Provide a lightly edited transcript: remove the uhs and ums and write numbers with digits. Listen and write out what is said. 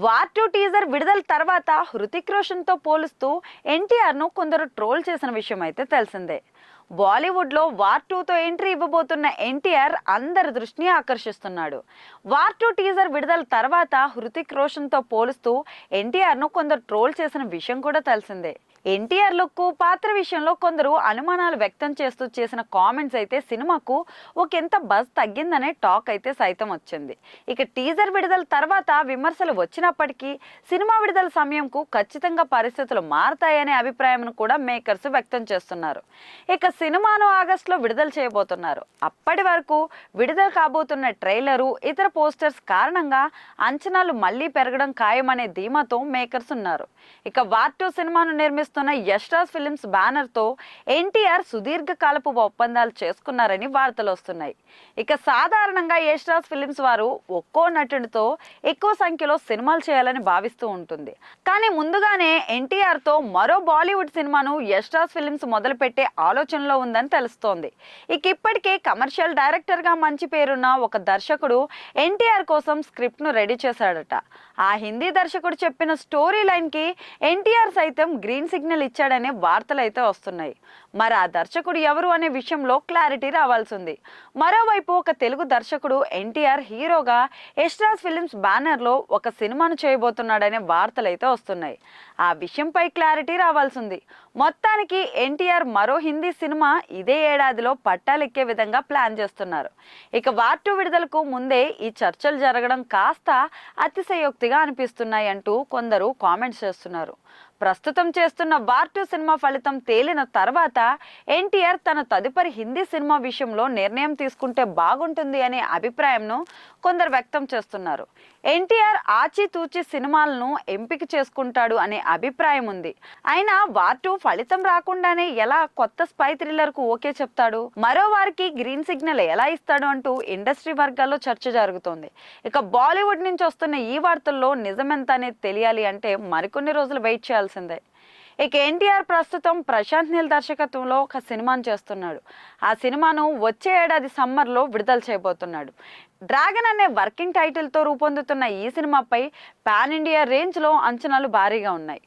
War 2 teaser విడుదల తర్వాత హృతిక్ రోషన్తో పోలుస్తూ ఎన్టీఆర్ను కొందరు ట్రోల్ చేసిన విషయం అయితే తెలిసిందే. బాలీవుడ్లో వార్ 2తో ఎంట్రీ ఇవ్వబోతున్న ఎన్టీఆర్ అందరి దృష్టిని ఆకర్షిస్తున్నాడు. వార్ 2 టీజర్ విడుదల తర్వాత హృతిక్ రోషన్తో పోలుస్తూ ఎన్టీఆర్ను కొందరు ట్రోల్ చేసిన విషయం కూడా తెలిసిందే. ఎన్టీఆర్ లుక్ పాత్ర విషయంలో కొందరు అనుమానాలు వ్యక్తం చేస్తూ చేసిన కామెంట్స్ అయితే సినిమాకు ఒకంత బజ్ తగ్గిందనే టాక్ అయితే సైతం వచ్చింది. ఇక టీజర్ విడుదల తర్వాత విమర్శలు వచ్చినప్పటికీ సినిమా విడుదల సమయంకు ఖచ్చితంగా పరిస్థితులు మారతాయనే అభిప్రాయం కూడా మేకర్స్ వ్యక్తం చేస్తున్నారు. ఇక సినిమాను ఆగస్టులో విడుదల చేయబోతున్నారు. అప్పటి వరకు విడుదల కాబోతున్న ట్రైలరు, ఇతర పోస్టర్స్ కారణంగా అంచనాలు మళ్లీ పెరగడం ఖాయమనే ధీమాతో మేకర్స్ ఉన్నారు. ఇక వార్ 2 సినిమాను నిర్మిస్తున్న యష్ రాజ్ ఫిలిమ్స్ బ్యానర్ తో ఎన్టీఆర్ సుదీర్ఘకాలపు ఒప్పందాలు చేసుకున్నారని వార్తలు వస్తున్నాయి. ఇక సాధారణంగా యష్ రాజ్ ఫిలిమ్స్ వారు ఒక్కో నటుడితో ఎక్కువ సంఖ్యలో సినిమాలు చేయాలని భావిస్తూ ఉంటుంది. కానీ ముందుగానే ఎన్టీఆర్ తో మరో బాలీవుడ్ సినిమాను యష్ రాజ్ ఫిలిమ్స్ మొదలుపెట్టే ఆలోచనలో ఉందని తెలుస్తోంది. ఇక ఇప్పటికే కమర్షియల్ డైరెక్టర్ గా మంచి పేరున్న ఒక దర్శకుడు ఎన్టీఆర్ కోసం స్క్రిప్ట్ ను రెడీ చేశాడట. ఆ హిందీ దర్శకుడు చెప్పిన స్టోరీ లైన్ కి ఎన్టీఆర్ సైతం గ్రీన్ సిగ్నల్ ఇచ్చాడనే వార్తలు అయితే వస్తున్నాయి. మరి ఆ దర్శకుడు ఎవరు అనే విషయంలో క్లారిటీ రావాల్సి ఉంది. మరోవైపు ఒక తెలుగు దర్శకుడు ఎన్టీఆర్ హీరోగా యష్ రాజ్ ఫిలిమ్స్ బ్యానర్ లో ఒక సినిమాను చేయబోతున్నాడనే వార్తలు అయితే వస్తున్నాయి. ఆ విషయంపై క్లారిటీ రావాల్సి ఉంది. మొత్తానికి ఎన్టీఆర్ మరో హిందీ సినిమా ఇదే ఏడాదిలో పట్టాలెక్కే విధంగా ప్లాన్ చేస్తున్నారు. ఇక వార్ 2 విడుదలకు ముందే ఈ చర్చలు జరగడం కాస్త అతిశయోక్తిగా అనిపిస్తున్నాయి అంటూ కొందరు కామెంట్స్ చేస్తున్నారు. ప్రస్తుతం చేస్తున్న వార్ 2 సినిమా ఫలితం తేలిన తర్వాత ఎన్టీఆర్ తన తదుపరి హిందీ సినిమా విషయంలో నిర్ణయం తీసుకుంటే బాగుంటుంది అనే అభిప్రాయంను కొందరు వ్యక్తం చేస్తున్నారు. ఎన్టీఆర్ ఆచితూచి సినిమాలను ఎంపిక చేసుకుంటాడు అనే అభిప్రాయం ఉంది. అయినా వార్ 2 ఫలితం రాకుండానే ఎలా కొత్త స్పై థ్రిల్లర్ కు ఓకే చెప్తాడు, మరో వారికి గ్రీన్ సిగ్నల్ ఎలా ఇస్తాడు అంటూ ఇండస్ట్రీ వర్గాల్లో చర్చ జరుగుతోంది. ఇక బాలీవుడ్ నుంచి వస్తున్న ఈ వార్తల్లో నిజమెంత అనేది తెలియాలి అంటే మరికొన్ని రోజులు వెయిట్ చేయాల్సిందే. ఇక ఎన్టీఆర్ ప్రస్తుతం ప్రశాంత్ నీల్ దర్శకత్వంలో ఒక సినిమాను చేస్తున్నాడు. ఆ సినిమాను వచ్చే ఏడాది సమ్మర్లో విడుదల చేయబోతున్నాడు. డ్రాగన్ అనే వర్కింగ్ టైటిల్తో రూపొందుతున్న ఈ సినిమాపై పాన్ ఇండియా రేంజ్లో అంచనాలు భారీగా ఉన్నాయి.